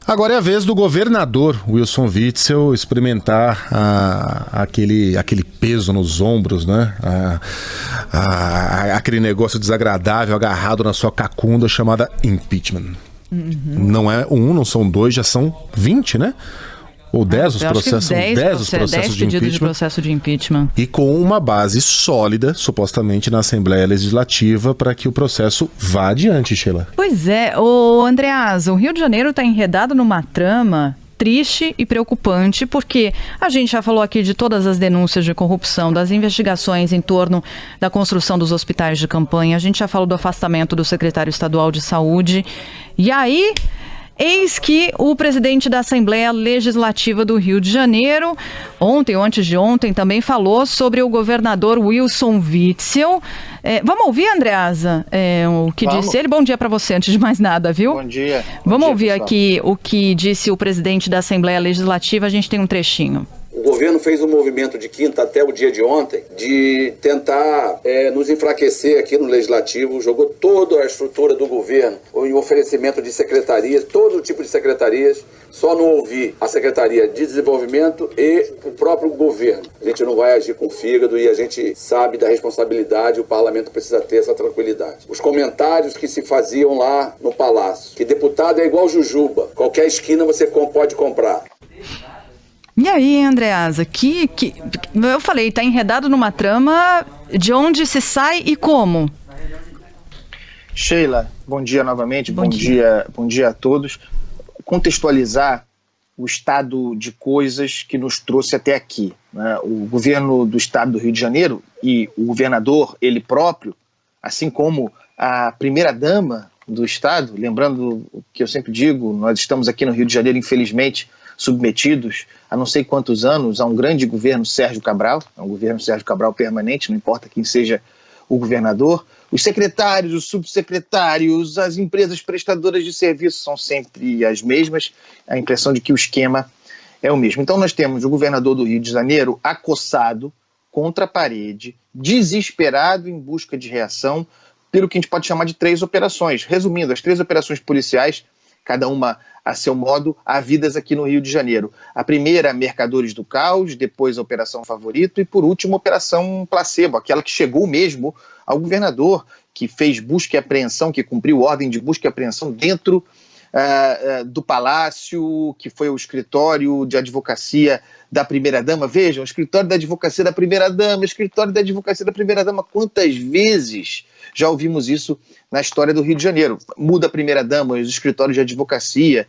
Agora é a vez do governador Wilson Witzel experimentar aquele peso nos ombros, né? Aquele negócio desagradável agarrado na sua cacunda chamada impeachment. Não é um, não são dois, já são 20, né? Ou 10 os processos, 10 os processos de processo de impeachment. E com uma base sólida, supostamente, na Assembleia Legislativa, para que o processo vá adiante, Sheila. Pois é, ô Andreasa, o Rio de Janeiro está enredado numa trama triste e preocupante, porque a gente já falou aqui de todas as denúncias de corrupção, das investigações em torno da construção dos hospitais de campanha, a gente já falou do afastamento do secretário estadual de saúde, e aí... Eis que o presidente da Assembleia Legislativa do Rio de Janeiro, ontem ou antes de ontem, também falou sobre o governador Wilson Witzel. Vamos ouvir, Andreasa, o que disse ele? Bom dia para você, antes de mais nada, viu? Bom dia. Vamos ouvir aqui o que disse o presidente da Assembleia Legislativa, a gente tem um trechinho. O governo fez um movimento de quinta até o dia de ontem de tentar nos enfraquecer aqui no Legislativo, jogou toda a estrutura do governo em oferecimento de secretarias, todo tipo de secretarias, só não ouvir a Secretaria de Desenvolvimento e o próprio governo. A gente não vai agir com fígado e a gente sabe da responsabilidade, o parlamento precisa ter essa tranquilidade. Os comentários que se faziam lá no Palácio, que deputado é igual jujuba, qualquer esquina você pode comprar. E aí, Andreasa, eu falei, está enredado numa trama, de onde se sai e como? Sheila, bom dia novamente, bom dia a todos. Contextualizar o estado de coisas que nos trouxe até aqui, né? O governo do estado do Rio de Janeiro e o governador, ele próprio, assim como a primeira-dama do estado, lembrando o que eu sempre digo, nós estamos aqui no Rio de Janeiro, infelizmente, submetidos há não sei quantos anos a um grande governo Sérgio Cabral, é um governo Sérgio Cabral permanente, não importa quem seja o governador. Os secretários, os subsecretários, as empresas prestadoras de serviços são sempre as mesmas, a impressão de que o esquema é o mesmo. Então nós temos o governador do Rio de Janeiro acossado contra a parede, desesperado em busca de reação pelo que a gente pode chamar de 3 operações. Resumindo, as 3 operações policiais, cada uma a seu modo, havidas aqui no Rio de Janeiro. A primeira, Mercadores do Caos, depois a Operação Favorito e, por último, a Operação Placebo, aquela que chegou mesmo ao governador, que fez busca e apreensão, que cumpriu ordem de busca e apreensão dentro do Palácio, que foi o escritório de advocacia da primeira-dama. Vejam, o escritório da advocacia da primeira-dama, escritório da advocacia da primeira-dama, quantas vezes já ouvimos isso na história do Rio de Janeiro? Muda a primeira-dama, os escritórios de advocacia,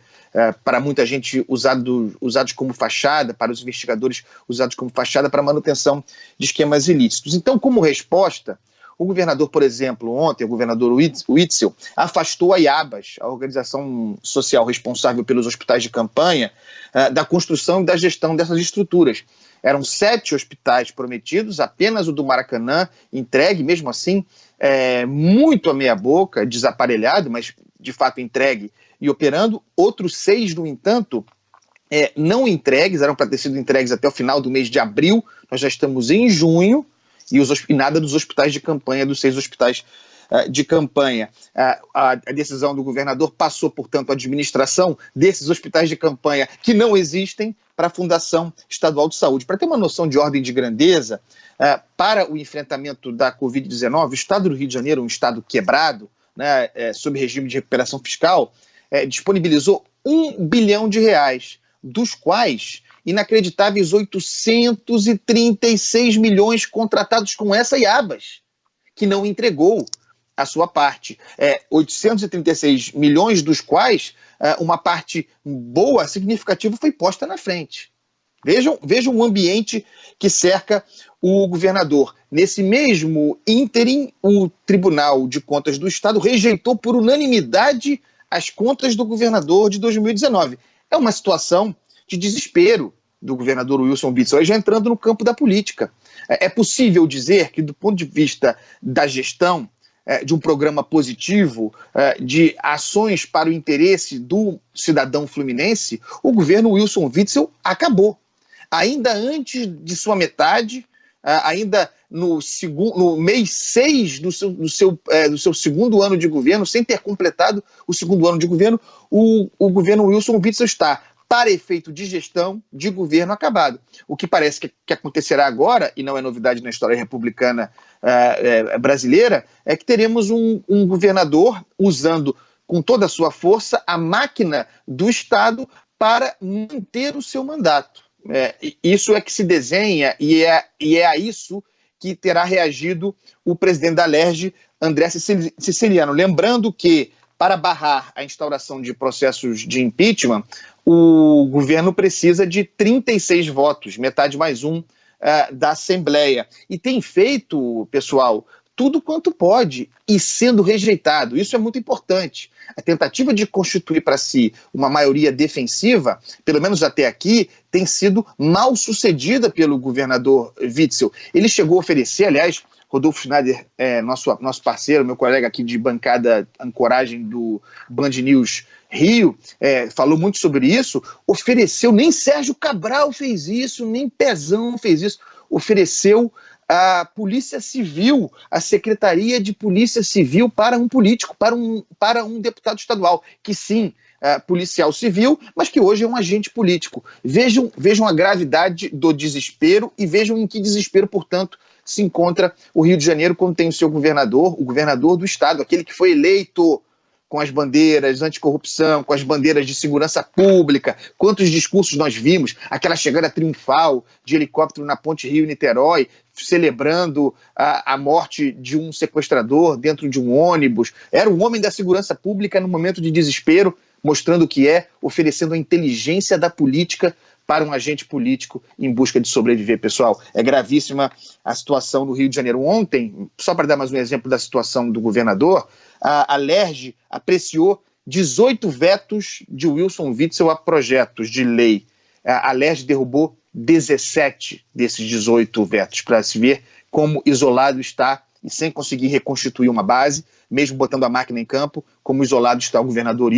para muita gente usados como fachada, para os investigadores usados como fachada para manutenção de esquemas ilícitos. Então, como resposta, o governador, por exemplo, ontem, o governador Witzel, afastou a IABAS, a organização social responsável pelos hospitais de campanha, da construção e da gestão dessas estruturas. Eram 7 hospitais prometidos, apenas o do Maracanã entregue, mesmo assim, muito a meia boca, desaparelhado, mas de fato entregue e operando. Outros 6, no entanto, não entregues, eram para ter sido entregues até o final do mês de abril, nós já estamos em junho, e nada dos hospitais de campanha, dos 6 hospitais de campanha. A decisão do governador passou, portanto, a administração desses hospitais de campanha que não existem para a Fundação Estadual de Saúde. Para ter uma noção de ordem de grandeza, para o enfrentamento da Covid-19, o estado do Rio de Janeiro, um estado quebrado, né, sob regime de recuperação fiscal, disponibilizou R$1 bilhão, dos quais inacreditáveis 836 milhões contratados com essa IABAS, que não entregou a sua parte. 836 milhões dos quais uma parte boa, significativa, foi posta na frente. Vejam o ambiente que cerca o governador. Nesse mesmo ínterim, o Tribunal de Contas do Estado rejeitou por unanimidade as contas do governador de 2019. É uma situação de desespero do governador Wilson Witzel, já entrando no campo da política. É possível dizer que, do ponto de vista da gestão, de um programa positivo, de ações para o interesse do cidadão fluminense, o governo Wilson Witzel acabou. Ainda antes de sua metade, ainda no mês 6 do seu segundo ano de governo, sem ter completado o segundo ano de governo, o governo Wilson Witzel está, para efeito de gestão, de governo, acabado. O que parece que acontecerá agora, e não é novidade na história republicana brasileira, é que teremos um governador usando com toda a sua força a máquina do Estado para manter o seu mandato. Isso é que se desenha e é a isso que terá reagido o presidente da Alerj, André Siciliano. Lembrando que, para barrar a instauração de processos de impeachment, o governo precisa de 36 votos, metade mais um da Assembleia. E tem feito, pessoal, tudo quanto pode e sendo rejeitado. Isso é muito importante. A tentativa de constituir para si uma maioria defensiva, pelo menos até aqui, tem sido mal sucedida pelo governador Witzel. Ele chegou a oferecer, aliás, Rodolfo Schneider, nosso parceiro, meu colega aqui de bancada ancoragem do Band News Rio, falou muito sobre isso, ofereceu, nem Sérgio Cabral fez isso, nem Pezão fez isso, ofereceu a Polícia Civil, a Secretaria de Polícia Civil para um político, para um deputado estadual, que sim, policial civil, mas que hoje é um agente político. Vejam a gravidade do desespero e vejam em que desespero, portanto, se encontra o Rio de Janeiro quando tem o seu governador, o governador do estado, aquele que foi eleito com as bandeiras anticorrupção, com as bandeiras de segurança pública. Quantos discursos nós vimos, aquela chegada triunfal de helicóptero na ponte Rio-Niterói, celebrando a morte de um sequestrador dentro de um ônibus. Era o homem da segurança pública no momento de desespero, mostrando o que oferecendo a inteligência da política para um agente político em busca de sobreviver, pessoal. É gravíssima a situação no Rio de Janeiro. Ontem, só para dar mais um exemplo da situação do governador, a Alerj apreciou 18 vetos de Wilson Witzel a projetos de lei. A Alerj derrubou 17 desses 18 vetos, para se ver como isolado está, e sem conseguir reconstituir uma base, mesmo botando a máquina em campo, como isolado está o governador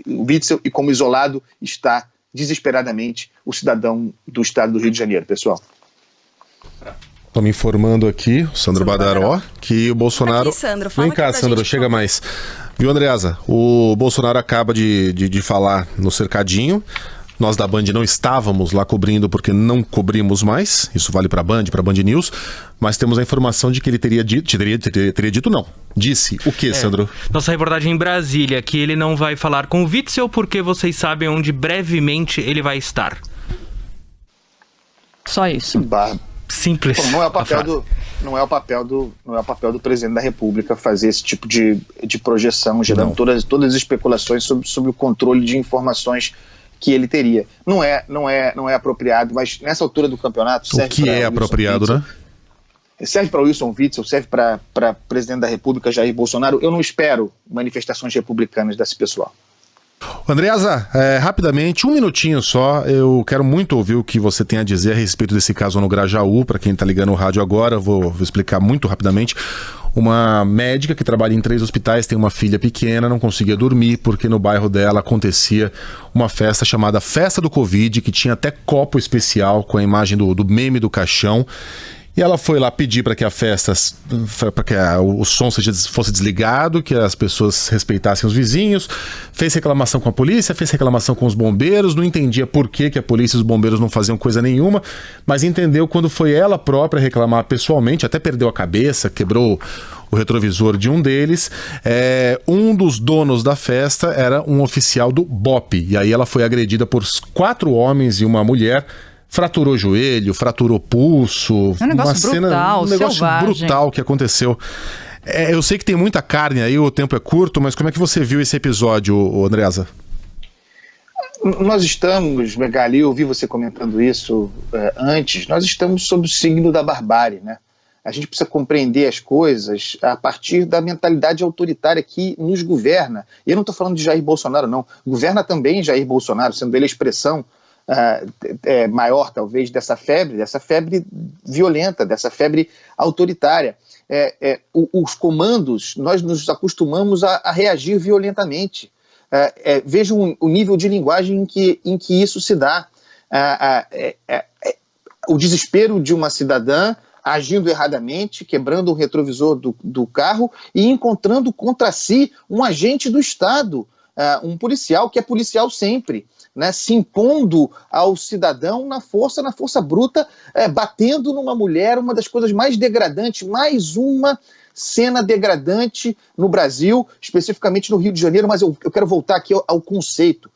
Witzel e como isolado está desesperadamente o cidadão do estado do Rio de Janeiro, pessoal. Estou me informando aqui, o Sandro Badaró, que o Bolsonaro... Aqui, Sandro, vem cá, Sandro, chega mais. Viu, Andreasa? O Bolsonaro acaba de falar no cercadinho. Nós da Band não estávamos lá cobrindo porque não cobrimos mais. Isso vale para a Band News. Mas temos a informação de que ele teria dito não. Disse o quê, Sandro? Nossa reportagem em Brasília, que ele não vai falar com o Witzel porque vocês sabem onde brevemente ele vai estar. Só isso. Simples. Não é o papel do presidente da República fazer esse tipo de projeção, gerando todas as especulações sobre o controle de informações que ele teria. Não é apropriado, mas nessa altura do campeonato serve. O que é apropriado, Witzel, né? Serve para Wilson Witzel, serve para presidente da República Jair Bolsonaro. Eu não espero manifestações republicanas desse pessoal. Andreasa, rapidamente, um minutinho só, eu quero muito ouvir o que você tem a dizer a respeito desse caso no Grajaú. Para quem está ligando o rádio agora, vou explicar muito rapidamente. Uma médica que trabalha em 3 hospitais, tem uma filha pequena, não conseguia dormir porque no bairro dela acontecia uma festa chamada Festa do Covid, que tinha até copo especial com a imagem do meme do caixão. E ela foi lá pedir para que a festa, para que o som fosse desligado, que as pessoas respeitassem os vizinhos, fez reclamação com a polícia, fez reclamação com os bombeiros, não entendia por que a polícia e os bombeiros não faziam coisa nenhuma, mas entendeu quando foi ela própria reclamar pessoalmente, até perdeu a cabeça, quebrou o retrovisor de um deles. Um dos donos da festa era um oficial do BOPE, e aí ela foi agredida por 4 homens e uma mulher, fraturou o joelho, fraturou o pulso. É um negócio brutal, um negócio brutal que aconteceu. Eu sei que tem muita carne aí, o tempo é curto, mas como é que você viu esse episódio, Andreasa? Nós estamos, Megali, eu ouvi você comentando isso antes, nós estamos sob o signo da barbárie, né? A gente precisa compreender as coisas a partir da mentalidade autoritária que nos governa. E eu não estou falando de Jair Bolsonaro, não. Governa também Jair Bolsonaro, sendo ele a expressão maior, talvez, dessa febre violenta, dessa febre autoritária. Os comandos, nós nos acostumamos a reagir violentamente. Vejam o nível de linguagem em que isso se dá. O desespero de uma cidadã agindo erradamente, quebrando o retrovisor do carro e encontrando contra si um agente do Estado, um policial que é policial sempre, né, se impondo ao cidadão na força bruta, batendo numa mulher, uma das coisas mais degradantes, mais uma cena degradante no Brasil, especificamente no Rio de Janeiro, mas eu quero voltar aqui ao conceito.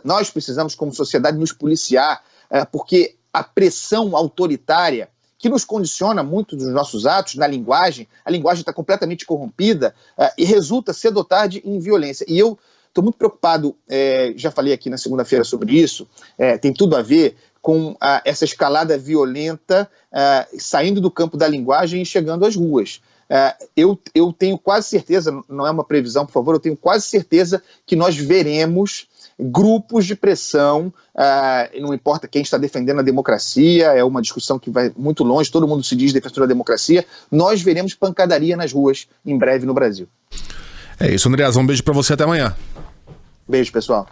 Nós precisamos como sociedade nos policiar, porque a pressão autoritária que nos condiciona muito dos nossos atos, na linguagem, a linguagem está completamente corrompida e resulta cedo ou tarde em violência. E eu estou muito preocupado, já falei aqui na segunda-feira sobre isso, tem tudo a ver com essa escalada violenta saindo do campo da linguagem e chegando às ruas. Eu tenho quase certeza, não é uma previsão, por favor, eu tenho quase certeza que nós veremos grupos de pressão, não importa quem está defendendo a democracia, é uma discussão que vai muito longe, todo mundo se diz defensor da democracia, nós veremos pancadaria nas ruas em breve no Brasil. É isso, Andreasa, um beijo para você, até amanhã. Beijo, pessoal.